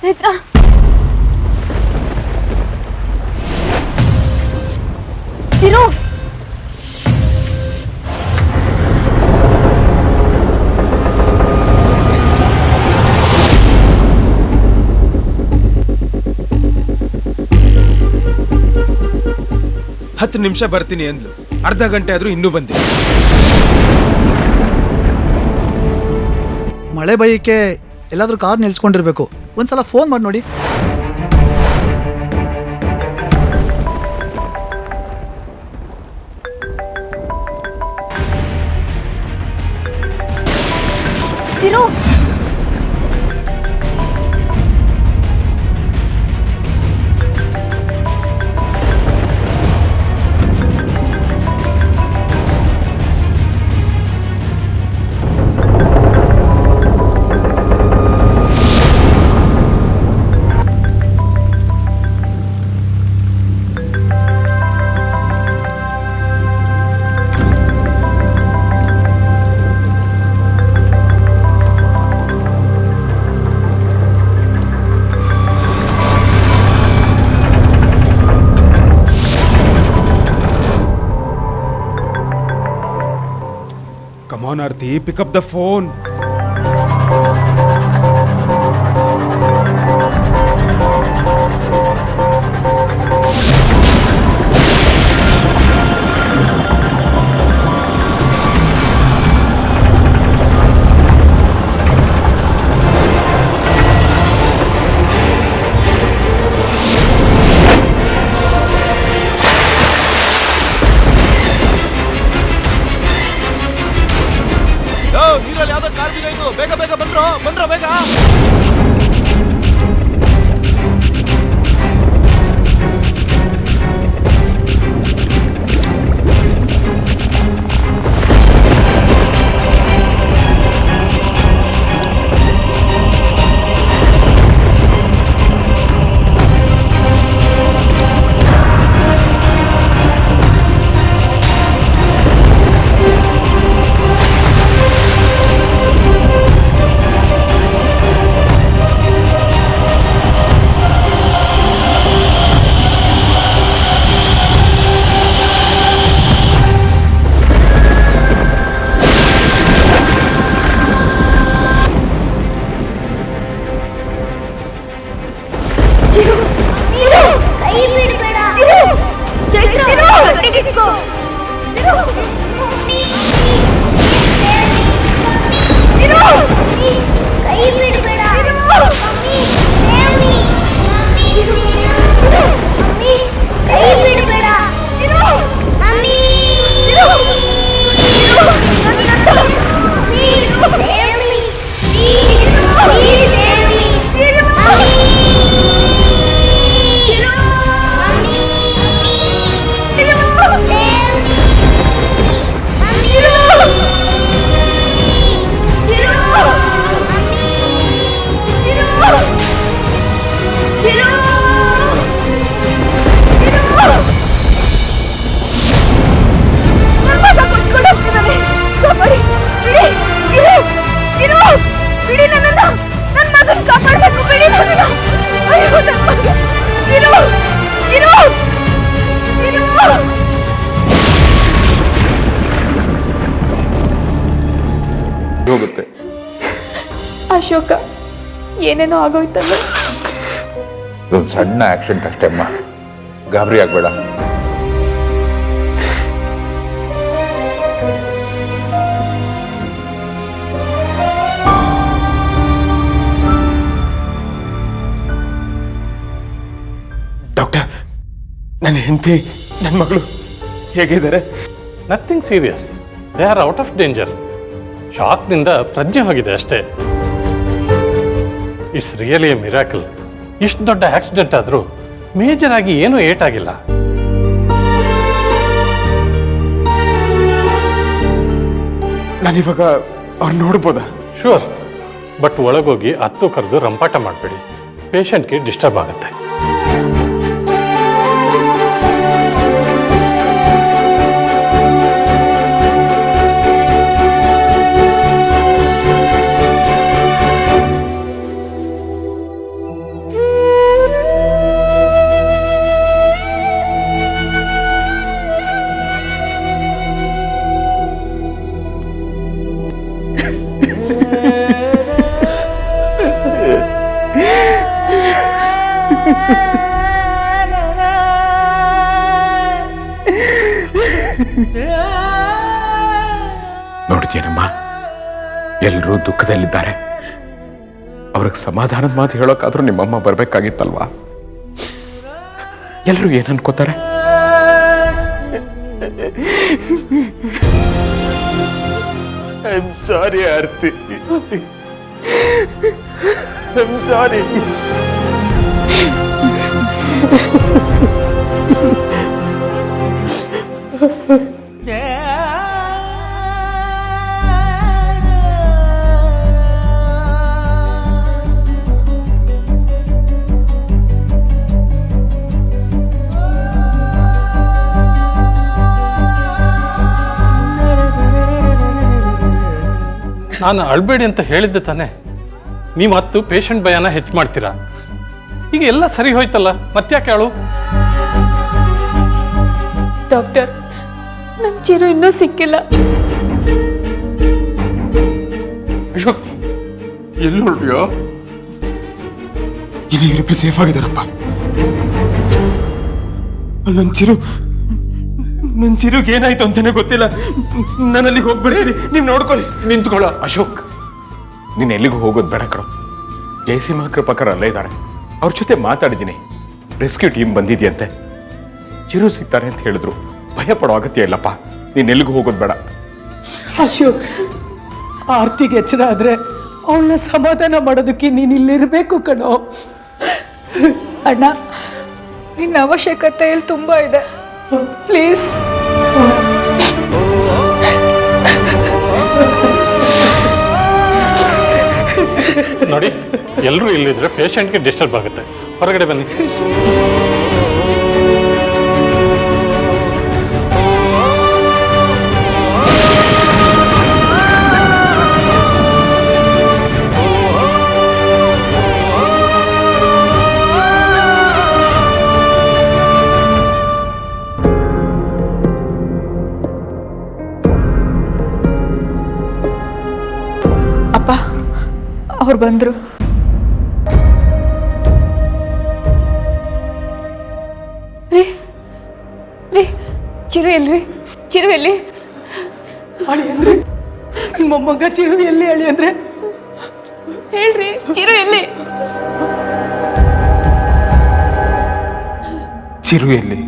ಚೈತ್ರ ಚಿರು ಹತ್ತು ನಿಮಿಷ ಬರ್ತೀನಿ ಅಂದ್ಲು. ಅರ್ಧ ಗಂಟೆ ಆದ್ರೂ ಇನ್ನೂ ಬಂದಿಲ್ಲ. ಮಳೆ ಬೈಯಕ್ಕೆ ಎಲ್ಲಾದ್ರೂ ಕಾರ್ ನಿಲ್ಸ್ಕೊಂಡಿರ್ಬೇಕು. ಒಂದ್ಸಲ ಫೋನ್ ಮಾಡಿ ನೋಡಿ. Chiru Come on, Aarti, pick up the phone. ನೀರಲ್ಲಿ ಯಾವ್ದೋ ಕಾರ್ ಬಿದ್ದೋಯ್ತು. ಬೇಗ ಬೇಗ ಬಂದ್ರೋ ಬೇಗ. ಹೋಗುತ್ತೆ. ಅಶೋಕ ಏನೇನೋ ಆಗೋಯ್ತಲ್ಲ. ಇದೊಂದು ಸಣ್ಣ ಆಕ್ಸಿಡೆಂಟ್ ಅಷ್ಟೇ ಅಮ್ಮ, ಗಾಬರಿ ಆಗ್ಬೇಡ. ಡಾಕ್ಟರ್, ನನ್ನ ಹೆಂಡತಿ ನನ್ನ ಮಗಳು ಹೇಗಿದ್ದಾರೆ? Nothing serious, they are out of danger. ಶಾಕ್ನಿಂದ ಪ್ರಜ್ಞೆ ಹೋಗಿದೆ ಅಷ್ಟೇ. It's really a miracle. ಇಷ್ಟು ದೊಡ್ಡ ಆಕ್ಸಿಡೆಂಟ್ ಆದರೂ ಮೇಜರ್ ಆಗಿ ಏನೂ ಏಟಾಗಿಲ್ಲ. ನಾನಿವಾಗ ಅವ್ರು ನೋಡ್ಬೋದಾ? ಶೂರ್, ಬಟ್ ಒಳಗೋಗಿ ಹತ್ತು ಕರೆದು ರಂಪಾಟ ಮಾಡಬೇಡಿ, ಪೇಷಂಟ್ಗೆ ಡಿಸ್ಟರ್ಬ್ ಆಗುತ್ತೆ. ನೋಡ್ತೀನಮ್ಮ, ಎಲ್ಲರೂ ದುಃಖದಲ್ಲಿದ್ದಾರೆ. ಅವ್ರಿಗೆ ಸಮಾಧಾನದ ಮಾತು ಹೇಳೋಕ್ಕಾದ್ರೂ ನಿಮ್ಮಮ್ಮ ಬರ್ಬೇಕಾಗಿತ್ತಲ್ವಾ? ಎಲ್ಲರೂ ಏನ್ ಅನ್ಕೋತಾರೆ? I'm sorry, Aarti. I'm sorry. ನಾನು ಅಳ್ಬೇಡಿ ಅಂತ ಹೇಳಿದ್ದೆ ತಾನೆ. ನೀವು ಮತ್ತು ಪೇಷಂಟ್ ಭಯನ ಹೆಚ್ಚು ಮಾಡ್ತೀರಾ. ಈಗ ಎಲ್ಲ ಸರಿ ಹೋಯ್ತಲ್ಲ, ಮತ್ತ್ಯಾಕೆ ಅಳು? ಡಾಕ್ಟರ್, ನಮ್ಮ ಚಿರು ಇನ್ನೂ ಸಿಕ್ಕಿಲ್ಲ. ಅಯ್ಯೋ, ಎಲ್ಲಿ ಹೊರಟಿಯೋ? ಇಲ್ಲಿ ಇವರಿಬ್ರು ಸೇಫ್ ಆಗಿದಾರಪ್ಪ. ನನ್ನ ಚಿರುಗೆ ಏನಾಯ್ತು ಅಂತಾನೆ ಗೊತ್ತಿಲ್ಲ. ನನ್ನಲ್ಲಿ ಹೋಗ್ಬಿಡ್ತೀನಿ, ನೀವು ನೋಡ್ಕೊಳ್ಳಿ. ನಿಂತ್ಕೊಳ್ಳೋ ಅಶೋಕ್, ನೀನ್ ಎಲ್ಲಿಗೂ ಹೋಗೋದು ಬೇಡ ಕಣೋ. ಜಯಸಿಂಹ ಕೃಪಾಕರ್ ಅಲ್ಲೇ ಇದ್ದಾರೆ, ಅವ್ರ ಜೊತೆ ಮಾತಾಡಿದ್ದೀನಿ. ರೆಸ್ಕ್ಯೂ ಟೀಮ್ ಬಂದಿದೆಯಂತೆ, ಚಿರು ಸಿಗ್ತಾರೆ ಅಂತ ಹೇಳಿದ್ರು. ಭಯ ಪಡೋ ಅಗತ್ಯ ಇಲ್ಲಪ್ಪ, ನೀನ್ ಎಲ್ಲಿಗೂ ಹೋಗೋದು ಬೇಡ. ಅಶೋಕ್, ಆರ್ತಿಗೆ ಎಚ್ಚರ ಆದ್ರೆ ಅವಳನ್ನ ಸಮಾಧಾನ ಮಾಡೋದಕ್ಕೆ ನೀನು ಇಲ್ಲಿರ್ಬೇಕು ಕಣೋ. ಅಣ್ಣ, ನಿನ್ನ ಅವಶ್ಯಕತೆ ಇಲ್ಲಿ ತುಂಬ ಇದೆ. ಪ್ಲೀಸ್. ನೋಡಿ, ಎಲ್ಲರೂ ಇಲ್ಲಿದ್ರೆ ಪೇಷಂಟ್ಗೆ ಡಿಸ್ಟರ್ಬ್ ಆಗುತ್ತೆ. ಹೊರಗಡೆ ಬನ್ನಿ. ಅಪ್ಪ, ಅವ್ರು ಬಂದ್ರು. ರೀ, ಚಿರು ಎಲ್ರಿ? ಚಿರು ಎಲ್ಲಿ? ಅಳಿ ಅಂದ್ರೆ ಮೊಮ್ಮಗ ಚಿರು ಎಲ್ಲಿ? ಅಳಿ ಅಂದ್ರೆ ಹೇಳ್ರಿ, ಚಿರು ಎಲ್ಲಿ? ಚಿರು ಎಲ್ಲಿ?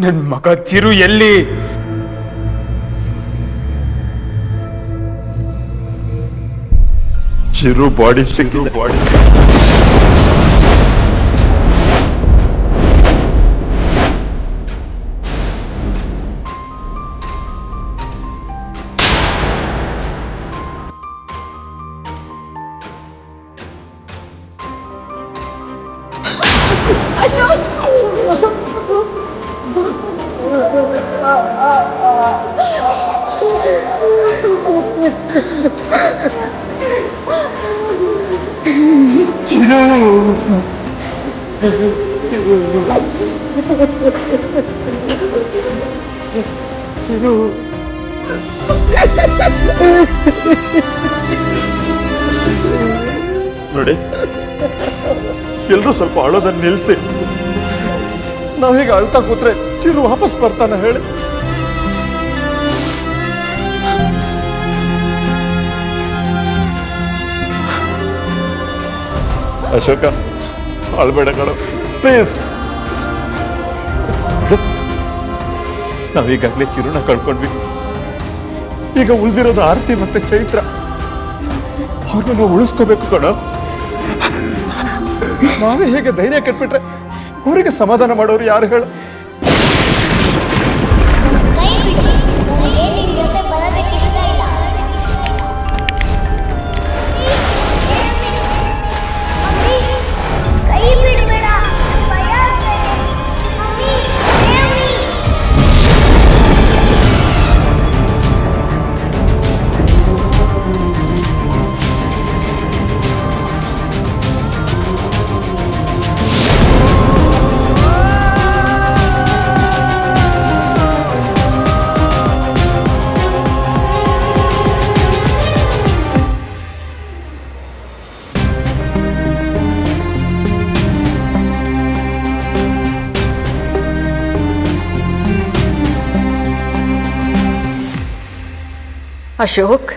ನನ್ನ ಮಗ ಚಿರು ಎಲ್ಲಿ? ಚಿರು ಬಾಡಿ ಸಿಕ್ಕಿದೆ. ನೋಡಿ, ಎಲ್ರೂ ಸ್ವಲ್ಪ ಅಳೋದನ್ನ ನಿಲ್ಸಿ. ನಾವು ಹೀಗೆ ಅಳ್ತಾ ಕೂತ್ರೆ ಚಿರು ವಾಪಸ್ ಬರ್ತಾನ ಹೇಳಿ? ಅಶೋಕ, ಅಳ್ಬೇಡ ಕಣೋ, ಪ್ಲೀಸ್. ನಾವೀಗಾಗಲೇ ಚಿರುನ ಕಳ್ಕೊಂಡ್ವಿ. ಈಗ ಉಳಿದಿರೋದು ಆರತಿ ಮತ್ತೆ ಚೈತ್ರ. ಅವ್ರನ್ನ ನಾವು ಉಳಿಸ್ಕೋಬೇಕು ಕಣೋ. ನಾವೇ ಹೇಗೆ ಧೈರ್ಯ ಕೆಟ್ಬಿಟ್ರೆ ಅವರಿಗೆ ಸಮಾಧಾನ ಮಾಡೋರು ಯಾರು ಹೇಳು? ಅಶೋಕ್,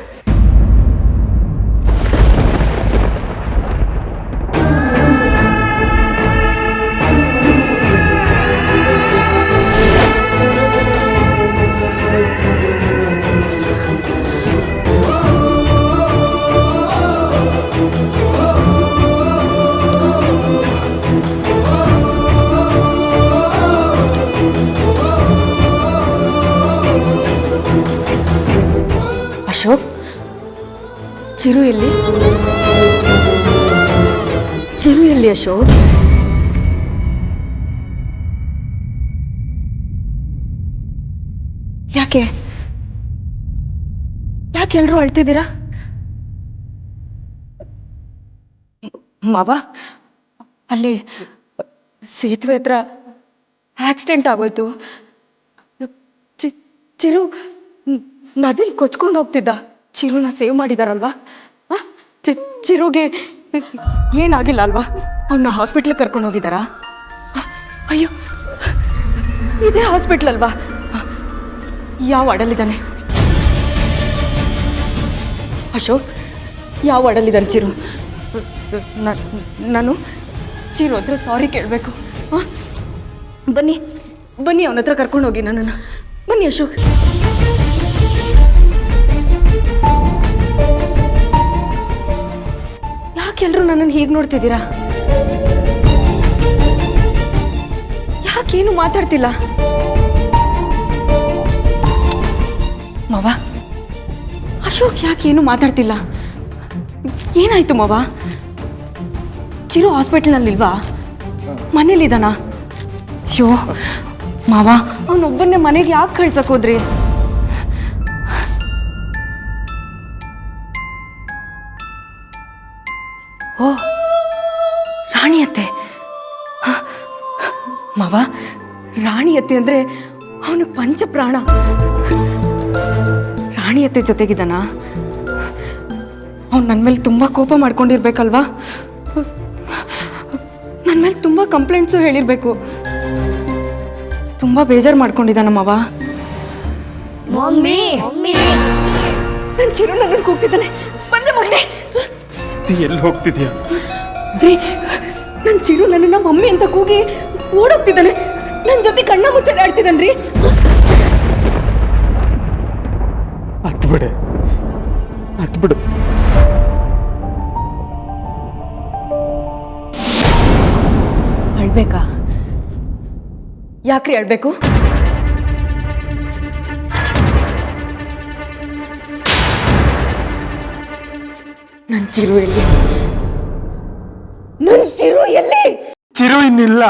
ಅಶೋಕ್, ಚಿರು ಎಲ್ಲಿ? ಚಿರು ಎಲ್ಲಿ ಅಶೋಕ್? ಯಾಕೆ ಯಾಕೆ ಎಲ್ರೂ ಅಳ್ತಿದ್ದೀರಾ? ಮಾವ, ಅಲ್ಲಿ ಸೇತುವೆ ಹತ್ರ ಆಕ್ಸಿಡೆಂಟ್ ಆಗೋಯ್ತು. ಚಿರು ನದಿಲಿ ಕೊಚ್ಕೊಂಡು ಹೋಗ್ತಿದ್ದ. ಚಿರುನ ಸೇವ್ ಮಾಡಿದಾರಲ್ವಾ? ಚಿರುಗೆ ಏನಾಗಿಲ್ಲ ಅಲ್ವಾ? ಅವನ್ನ ಹಾಸ್ಪಿಟ್ಲಿಗೆ ಕರ್ಕೊಂಡು ಹೋಗಿದ್ದಾರಾ? ಅಯ್ಯೋ, ಇದೇ ಹಾಸ್ಪಿಟ್ಲ್ ಅಲ್ವಾ? ಯಾವ ವಾರ್ಡಲ್ಲಿದ್ದಾನೆ ಅಶೋಕ್? ಯಾವ ವಾರ್ಡಲ್ಲಿದ್ದಾನೆ ಚಿರು? ನಾನು ಚಿರು ಹತ್ರ ಸಾರಿ ಕೇಳಬೇಕು. ಬನ್ನಿ ಬನ್ನಿ, ಅವನ ಹತ್ರ ಕರ್ಕೊಂಡು ಹೋಗಿ ನನ್ನನ್ನು. ಬನ್ನಿ ಅಶೋಕ್. ಯಾಕೆಲ್ರೂ ನನ್ನನ್ನು ಹೀಗೆ ನೋಡ್ತಿದ್ದೀರಾ? ಯಾಕೇನು ಮಾತಾಡ್ತಿಲ್ಲ? ಮಾವ, ಅಶೋಕ್ ಯಾಕೇನು ಮಾತಾಡ್ತಿಲ್ಲ? ಏನಾಯ್ತು ಮಾವ? ಚಿರು ಹಾಸ್ಪಿಟಲ್ನಲ್ಲಿಲ್ವಾ? ಮನೇಲಿದ್ದಾನಾ? ಅಯ್ಯೋ ಮಾವ, ಅವನೊಬ್ಬನ್ನೇ ಮನೆಗೆ ಯಾಕೆ ಕಳ್ಸಕ್ ಹೋದ್ರಿ? ಓ, ರಾಣಿಯತ್ತೆ. ಮಾವ, ರಾಣಿಯತ್ತೆ ಅಂದ್ರೆ ಅವನು ಪಂಚಪ್ರಾಣ. ರಾಣಿಯತ್ತೆ ಜೊತೆಗಿದ್ದಾನ? ಅವ್ನು ನನ್ನ ಮೇಲೆ ತುಂಬ ಕೋಪ ಮಾಡ್ಕೊಂಡಿರ್ಬೇಕಲ್ವಾ? ನನ್ನ ಮೇಲೆ ತುಂಬ ಕಂಪ್ಲೇಂಟ್ಸು ಹೇಳಿರ್ಬೇಕು. ತುಂಬ ಬೇಜಾರು ಮಾಡ್ಕೊಂಡಿದ್ದಾನ ಮಾವ. ನನ್ನ ಚಿರು ನನ್ನನ್ನು ಕೂಗ್ತಿದ್ದಾನೆ. ಬಂದೆ ಮಗನೇ. ಎಲ್ಲಿ ಹೋಗ್ತಿದ್ಯಾ? ನನ್ನ ಚಿರು ನನ್ನನ್ನ ಮಮ್ಮಿ ಅಂತ ಕೂಗಿ ಓಡೋಗ್ತಿದ್ದಾನೆ. ನನ್ನ ಜೊತೆ ಕಣ್ಣ ಮುಚ್ಚೆ ಆಡ್ತಿದ್ದಾನ್ರಿ. ಹತ್ಬಿಡೆ, ಹತ್ಬಿಡು. ಅಳ್ಬೇಕಾ? ಯಾಕ್ರಿ ಅಳ್ಬೇಕು? ನನ್ನ ಚಿರು ಎಲ್ಲಿ? ನನ್ನ ಚಿರು ಎಲ್ಲಿ? ಚಿರು ಇನ್ನಿಲ್ಲ.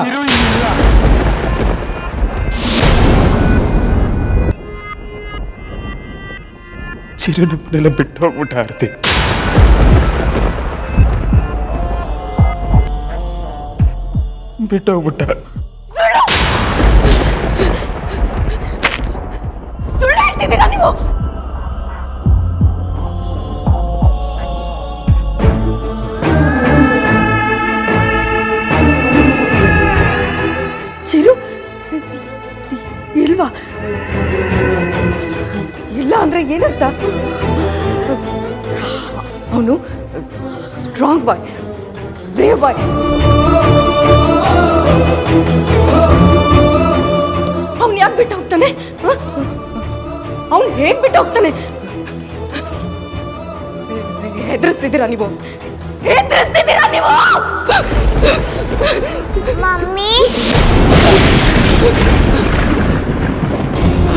ಚಿರು ನಮ್ಮನ್ನೆಲ್ಲ ಬಿಟ್ಟು ಹೋಗ್ಬಿಟ್ಟ ಆರ್ತಿ. ಬಿಟ್ಟು ಹೋಗ್ಬಿಟ್ಟ. ಸುಳ್ಳು ಹೇಳ್ತಿದ್ದೀರಾ ನೀವು? ಚಿರು ಇಲ್ವಾ? ಇಲ್ಲ ಅಂದ್ರೆ ಏನಂತ? ಅವನು ಸ್ಟ್ರಾಂಗ್ ಬಾಯ್, ಬ್ರೇವ್ ಬಾಯ್. ಅವನು ಯಾಕೆ ಬಿಟ್ಟು ಹೋಗ್ತಾನೆ? ಅವನು ಹೇಗೆ ಬಿಟ್ಟು ಹೋಗ್ತಾನೆ? ಹೆದರಿಸ್ತಿದ್ದೀರಾ ನೀವು? ಹೆದರಿಸ್ತಿದ್ದೀರಾ ನೀವು? ಮಮ್ಮಿ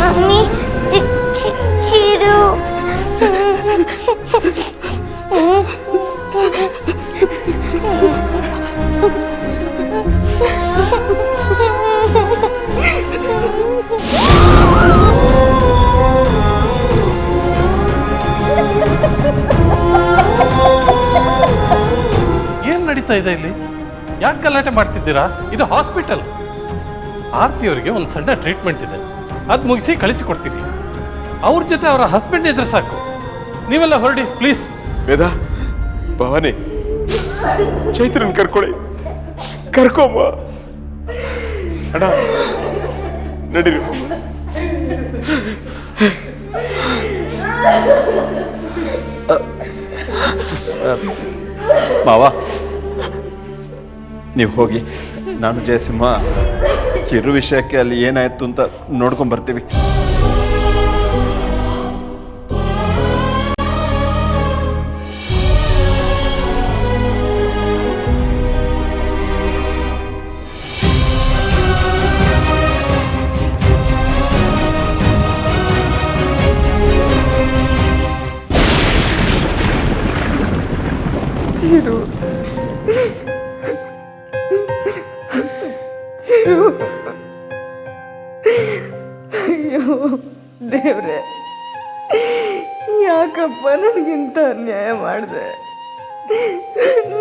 ಮಮ್ಮಿ ಚಿರು ಏನ್ ನಡೀತಾ ಇದೆ ಇಲ್ಲಿ? ಯಾಕೆ ಗಲಾಟೆ ಮಾಡ್ತಿದ್ದೀರಾ? ಇದು ಹಾಸ್ಪಿಟಲ್. ಆರ್ತಿಯವರಿಗೆ ಒಂದು ಸಣ್ಣ ಟ್ರೀಟ್ಮೆಂಟ್ ಇದೆ, ಅದು ಮುಗಿಸಿ ಕಳಿಸಿಕೊಡ್ತೀನಿ. ಅವ್ರ ಜೊತೆ ಅವರ ಹಸ್ಬೆಂಡ್ ಇದ್ರೆ ಸಾಕು. ನೀವೆಲ್ಲ ಹೊರಡಿ ಪ್ಲೀಸ್. ವೇದ, ಭವಾನಿ, ಚೈತ್ರನ್ ಕರ್ಕೊಳ್ಳಿ, ಕರ್ಕೊಮ್ಮ. ಅಣ್ಣ ನಡೀರಿ. ಮಾವ ನೀವು ಹೋಗಿ, ನಾನು ಜಯಸಿಂಹ ಚಿರು ವಿಷಯಕ್ಕೆ ಅಲ್ಲಿ ಏನಾಯ್ತು ಅಂತ ನೋಡ್ಕೊಂಡ್ ಬರ್ತೀವಿ. ಚಿರು ಚಿರು, ಅಯ್ಯೋ ದೇವ್ರೆ, ಯಾಕಪ್ಪ ನನಗಿಂತ ಅನ್ಯಾಯ ಮಾಡಿದೆ?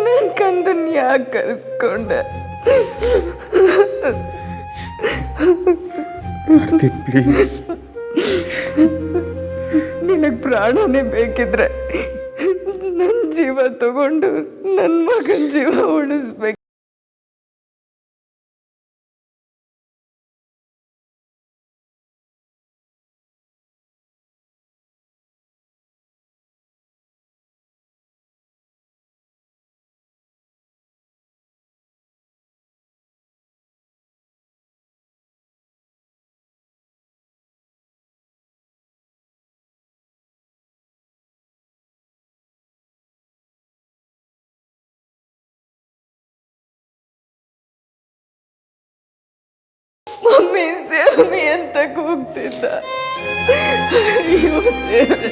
ನನ್ನ ಕಂದನ್ ಯಾಕೆ ಕರೆಸ್ಕೊಂಡೆ? ಪ್ಲೀಸ್, ನಿನಗೆ ಪ್ರಾಣನೇ ಬೇಕಿದ್ರೆ ನನ್ನ ಜೀವ ತಗೊಂಡು ನನ್ನ ಮಗನ ಜೀವ ಉಳಿಸ್ಬೇಕು. ಮಮ್ಮಿ ಸೇಮಿ ಅಂತ ಕೂಗ್ತಿದ್ದ. ಅಯ್ಯೋ ದೇವ್ರೆ,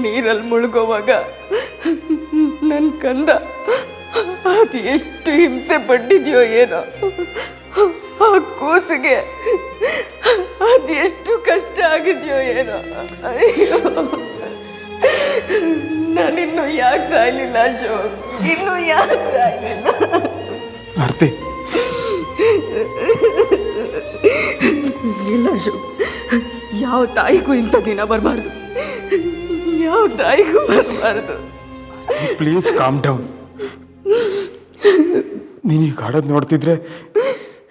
ನೀರಲ್ಲಿ ಮುಳುಗೋವಾಗ ನನ್ನ ಕಂದ ಅದು ಎಷ್ಟು ಹಿಂಸೆ ಪಟ್ಟಿದ್ಯೋ ಏನೋ. ಆ ಕೂಸಿಗೆ ಅದು ಎಷ್ಟು ಕಷ್ಟ ಆಗಿದೆಯೋ ಏನೋ. ಅಯ್ಯೋ, ನಾನಿನ್ನು ಯಾಕೆ ಸಾಯ್ಲಿಲ್ಲ ಅಶೋಕ್? ಇನ್ನು ಯಾಕೆ ಸಾಯ್ಲಿಲ್ಲ? ಆರ್ತಿ, ಇಲ್ಲ ಅಶೋಕ್, ಯಾವ ತಾಯಿಗೂ ಇಂಥ ದಿನ ಬರಬಾರ್ದು, ಯಾವ ತಾಯಿಗೂ ಬರಬಾರ್ದು. Please calm down. ನೀನು ಈಗ ಆಡೋದು ನೋಡ್ತಿದ್ರೆ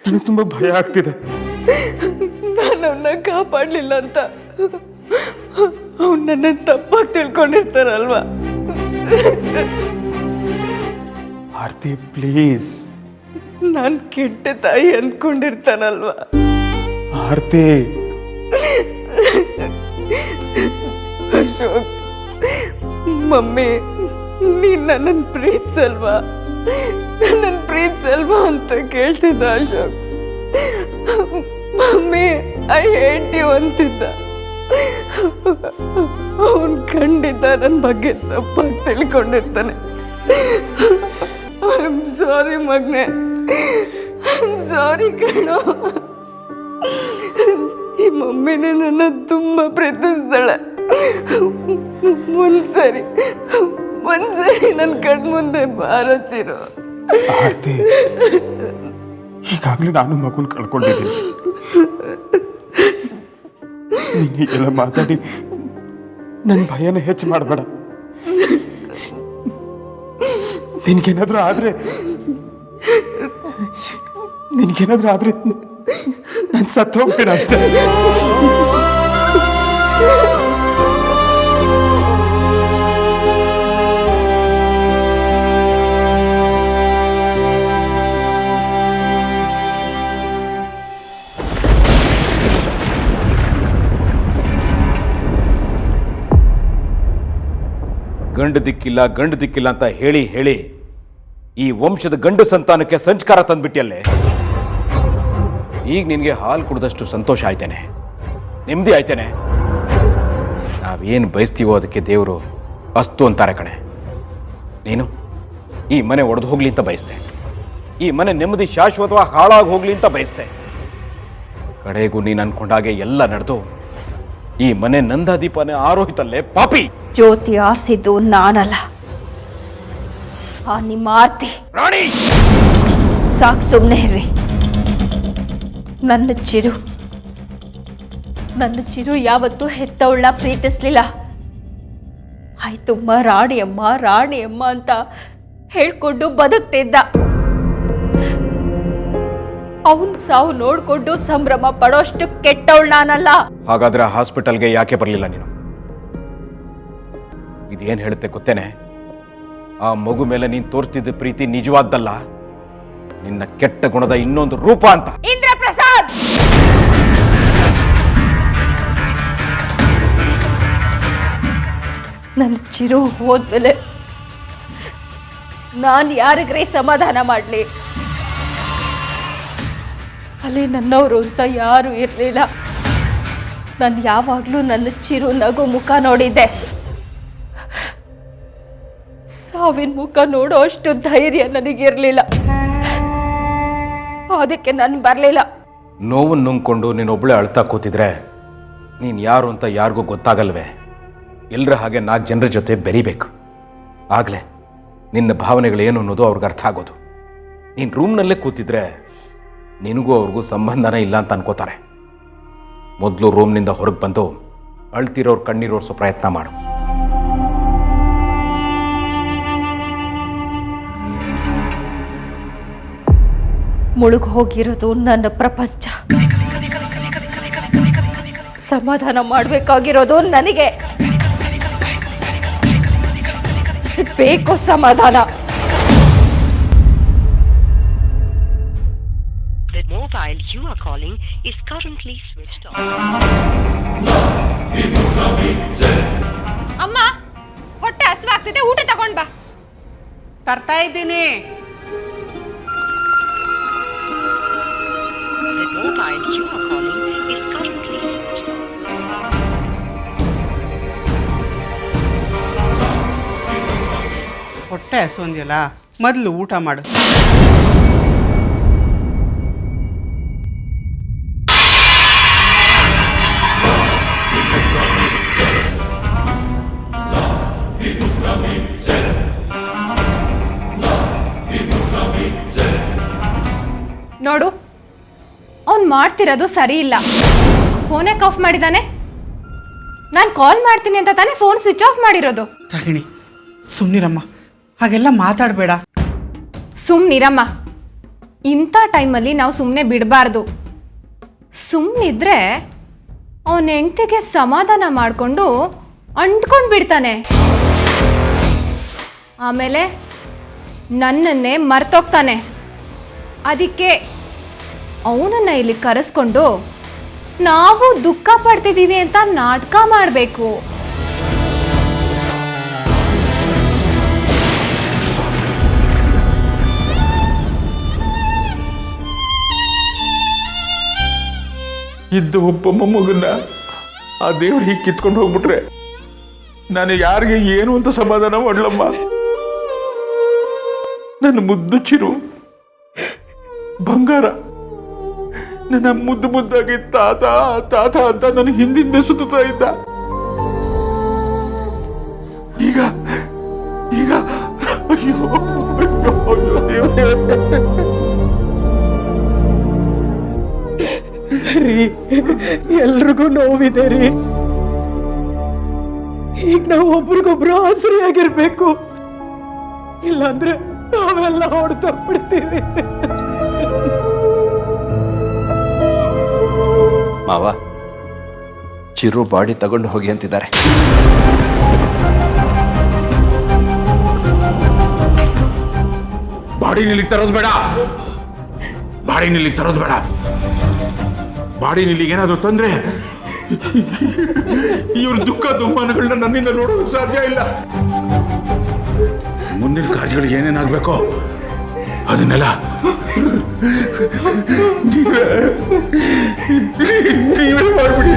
ನನಗೆ ತುಂಬ ಭಯ ಆಗ್ತಿದೆ. ನಾನು ಅವನ್ನ ಕಾಪಾಡಲಿಲ್ಲ ಅಂತ ಅವ್ನು ನನ್ನ ತಪ್ಪಾಗಿ ತಿಳ್ಕೊಂಡಿರ್ತಾರಲ್ವಾ? ಆರ್ತಿ ಪ್ಲೀಸ್. ನಾನು ಕೆಟ್ಟ ತಾಯಿ ಅಂದ್ಕೊಂಡಿರ್ತಾನಲ್ವಾ? ಆರ್ತಿ, ಅಶೋಕ್, ಮಮ್ಮಿ ನೀನ್ ನನ್ನನ್ನು ಪ್ರೀತಿಸಲ್ವಾ, ನನ್ನನ್ನು ಪ್ರೀತಿಸಲ್ವಾ ಅಂತ ಕೇಳ್ತಿದ್ದ Ashok. Mummy I hate you ಅಂತಿದ್ದ. ಅವನ್ ಖಂಡಿತ ನನ್ನ ಬಗ್ಗೆ ತಪ್ಪಾಗಿ ತಿಳ್ಕೊಂಡಿರ್ತಾನೆ. ಐ ಆಮ್ ಸಾರಿ ಮಗ್ನೆ, ಐ ಆಮ್ ಸಾರಿ ಕಣೋ. ಈ ಮಮ್ಮಿನೇ ನನ್ನ ತುಂಬ ಪ್ರೀತಿಸ್ತಾಳೆ. ಒಂದ್ಸರಿ ನನ್ನ ಕಣ್ಮುಂದೆ ಬಾರಚಿರು. ಆರ್ತಿ, ಈಗಾಗಲೇ ನಾನು ಮಗುನ ಕಳ್ಕೊಂಡಿದ್ದೀನಿ. ನೀನು ಹೀಗೆಲ್ಲ ಮಾತಾಡಿ ನನ್ನ ಭಯನ ಹೆಚ್ಚು ಮಾಡಬೇಡ. ನಿನ್ಗೇನಾದ್ರೂ ಆದ್ರೆ ನಾನು ಸತ್ತು ಹೋಗ್ತೀನಿ ಅಷ್ಟೇ. ಗಂಡು ದಿಕ್ಕಿಲ್ಲ ಅಂತ ಹೇಳಿ ಹೇಳಿ ಈ ವಂಶದ ಗಂಡು ಸಂತಾನಕ್ಕೆ ಸಂಸ್ಕಾರ ತಂದ್ಬಿಟ್ಟಿಯಲ್ಲೇ. ಈಗ ನಿನಗೆ ಹಾಲು ಕುಡಿದಷ್ಟು ಸಂತೋಷ ಆಯ್ತೇನೆ, ನೆಮ್ಮದಿ ಆಯ್ತೇನೆ. ನಾವೇನು ಬಯಸ್ತೀವೋ ಅದಕ್ಕೆ ದೇವರು ಅಸ್ತು ಅಂತಾರೆ ಕಣೆ. ನೀನು ಈ ಮನೆ ಒಡೆದು ಹೋಗ್ಲಿ ಅಂತ ಬಯಸ್ತೆ, ಈ ಮನೆ ನೆಮ್ಮದಿ ಶಾಶ್ವತವಾಗಿ ಹಾಳಾಗಿ ಹೋಗ್ಲಿ ಅಂತ ಬಯಸ್ತೆ. ಕಡೆಗೂ ನೀನು ಅನ್ಕೊಂಡಾಗೆ ಎಲ್ಲ ನಡೆದು ಈ ಮನೆ ನಂದಾದೀಪನೇ ಆರೋಹಿತಲ್ಲೇ ಪಾಪಿ. ಜ್ಯೋತಿ ಆರಿಸಿದ್ದು ನಾನಲ್ಲ, ಆ ನಿಮ್ಮ ಆರ್ತಿ. ರಾಣಿ, ಸಾಕು, ಸುಮ್ಮನೆ ಇರ್ರಿ. ನನ್ನ ಚಿರು ಯಾವತ್ತೂ ಹೆತ್ತವಳನ್ನ ಪ್ರೀತಿಸ್ಲಿಲ್ಲ. ಆಯ್ತುಮ್ಮ, ರಾಣಿಯಮ್ಮ ಅಂತ ಹೇಳ್ಕೊಂಡು ಬದುಕ್ತಿದ್ದ. ಅವನ್ ಸಾವು ನೋಡ್ಕೊಂಡು ಸಂಭ್ರಮ ಪಡೋಷ್ಟು ಕೆಟ್ಟವಳು ನಾನಲ್ಲ. ಹಾಗಾದ್ರೆ ಹಾಸ್ಪಿಟಲ್ಗೆ ಯಾಕೆ ಬರಲಿಲ್ಲ ನೀನು? ಇದೇನು ಹೇಳುತ್ತೆ ಗೊತ್ತೇನೆ? ಆ ಮಗು ಮೇಲೆ ನೀನು ತೋರಿಸ್ತಿದ್ದ ಪ್ರೀತಿ ನಿಜವಾದ್ದಲ್ಲ, ನಿನ್ನ ಕೆಟ್ಟ ಗುಣದ ಇನ್ನೊಂದು ರೂಪ ಅಂತ. ಇಂದ್ರ ಪ್ರಸಾದ್, ನನ್ನ ಚಿರು ಹೋದ್ಮೇಲೆ ನಾನು ಯಾರಿಗ್ರೆ ಸಮಾಧಾನ ಮಾಡಲಿ? ಅಲ್ಲಿ ನನ್ನವರು ಅಂತ ಯಾರು ಇರಲಿಲ್ಲ. ನಾನು ಯಾವಾಗಲೂ ನನ್ನ ಚಿರು ನಗು ಮುಖ ನೋಡಿದ್ದೆ. ಸಾವಿನ ಮುಖ ನೋಡೋ ಅಷ್ಟು ಧೈರ್ಯ ನನಗಿರಲಿಲ್ಲ. ಅದಕ್ಕೆ ನಾನು ಬರಲಿಲ್ಲ. ನೋವನ್ನು ನುಂಗ್ಕೊಂಡು ನೀನೊಬ್ಬಳೇ ಅಳ್ತಾ ಕೂತಿದ್ರೆ ನೀನು ಯಾರು ಅಂತ ಯಾರಿಗೂ ಗೊತ್ತಾಗಲ್ವೇ? ಎಲ್ಲರ ಹಾಗೆ 4 ಜನರ ಜೊತೆ ಬೆರಿಬೇಕು. ಆಗಲೇ ನಿನ್ನ ಭಾವನೆಗಳೇನು ಅನ್ನೋದು ಅವ್ರಿಗೆ ಅರ್ಥ ಆಗೋದು. ನೀನು ರೂಮ್ನಲ್ಲೇ ಕೂತಿದ್ರೆ ನಿನಗೂ ಅವ್ರಿಗೂ ಸಂಬಂಧನೇ ಇಲ್ಲ ಅಂತ ಅನ್ಕೋತಾರೆ. ಮೊದಲು ರೂಮ್ನಿಂದ ಹೊರಗೆ ಬಂದು ಅಳ್ತಿರೋರು ಕಣ್ಣೀರೋರ್ಸೋ ಪ್ರಯತ್ನ ಮಾಡು. ಮುಳುಗು ಹೋಗಿರೋದು ನನ್ನ ಪ್ರಪಂಚ. ಸಮಾಧಾನ ಮಾಡಬೇಕಾಗಿರೋದು ನನಗೆ. ಬೇಕು ಸಮಾಧಾನ. The mobile you are calling is currently switched off. ಅಮ್ಮ, ಹೊಟ್ಟೆ ಹಸಿವಾಗ್ತಿದೆ, ಊಟ ತಗೊಂಡ್ ಬಾ. ತರ್ತಾ ಇದ್ದೀನಿ. The mobile you are calling is currently switched off. ಹೊಟ್ಟೆ ಹಸುವಂದಿಯಲ್ಲ, ಮೊದಲು ಊಟ ಮಾಡು. ನೋಡು, ಅವ್ನು ಮಾಡ್ತಿರೋದು ಸರಿ ಇಲ್ಲ. ಫೋನ್ ಯಾಕೆ ಆಫ್ ಮಾಡಿದ್ದಾನೆ? ನಾನು ಕಾಲ್ ಮಾಡ್ತೀನಿ ಅಂತ ತಾನೇ ಫೋನ್ ಸ್ವಿಚ್ ಆಫ್ ಮಾಡಿರೋದು. ರಾಗಿಣಿ, ಸುಮ್ಮನಿರಮ್ಮ, ಹಾಗೆಲ್ಲ ಮಾತಾಡಬೇಡ. ಸುಮ್ಮನಿರಮ್ಮ. ಇಂಥ ಟೈಮಲ್ಲಿ ನಾವು ಸುಮ್ಮನೆ ಬಿಡಬಾರ್ದು. ಸುಮ್ಮನಿದ್ರೆ ಅವನ ಹೆಂಡತಿಗೆ ಸಮಾಧಾನ ಮಾಡಿಕೊಂಡು ಅಂಟ್ಕೊಂಡು ಬಿಡ್ತಾನೆ. ಆಮೇಲೆ ನನ್ನನ್ನೇ ಮರ್ತೋಗ್ತಾನೆ. ಅದಕ್ಕೆ ಅವನನ್ನು ಇಲ್ಲಿ ಕರೆಸ್ಕೊಂಡು ನಾವು ದುಃಖ ಪಡ್ತಿದ್ದೀವಿ ಅಂತ ನಾಟಕ ಮಾಡಬೇಕು. ಇದ್ದ ಒಬ್ಬ ಮೊಮ್ಮಗನ್ನ ಆ ದೇವ್ರು ಹೀಗೆ ಕಿತ್ಕೊಂಡು ಹೋಗ್ಬಿಟ್ರೆ ನಾನು ಯಾರಿಗೆ ಏನು ಅಂತ ಸಮಾಧಾನ ಮಾಡಲಮ್ಮ. ನನ್ನ ಮುದ್ದು ಚಿರು ಬಂಗಾರ, ನನ್ನ ಮುದ್ದು ಮುದ್ದಾಗಿ ತಾತ ತಾತ ಅಂತ ನನ್ನ ಹಿಂದಿಂದೆ ಸುತ್ತಾ ಇದ್ದ. ಈಗ ಈಗ ಅಯ್ಯೋ ರೀ, ಎಲ್ರಿಗೂ ನೋವಿದೆ ರೀ. ಈಗ ನಾವು ಒಬ್ರಿಗೊಬ್ರು ಆಸರಿಯಾಗಿರ್ಬೇಕು, ಇಲ್ಲಾಂದ್ರೆ ನಾವೆಲ್ಲ ಹೊಡ್ತಾ ಬಿಡ್ತೀವಿ. ಮಾವ, ಚಿರು ಬಾಡಿ ತಗೊಂಡು ಹೋಗಿ ಅಂತಿದ್ದಾರೆ. ಬಾಡಿ ನಿಲ್ಲಿಗೆ ತರೋದು ಬೇಡ, ಬಾಡಿ ನಿಲ್ಲಿಗೆ ತರೋದು ಬೇಡ. ಬಾಡಿ ನಿಲ್ಲಿಗೆ ಏನಾದರೂ ತಂದ್ರೆ ಇವ್ರ ದುಃಖ ದುಮ್ಮಾನಗಳನ್ನ ನನ್ನಿಂದ ನೋಡೋದಕ್ಕೆ ಸಾಧ್ಯ ಇಲ್ಲ. ಮುಂದಿನ ಕಾರ್ಯಗಳು ಏನೇನಾಗಬೇಕೋ ಅದನ್ನೆಲ್ಲ ನೀವೇ ಮಾಡ್ಬಿಡಿ.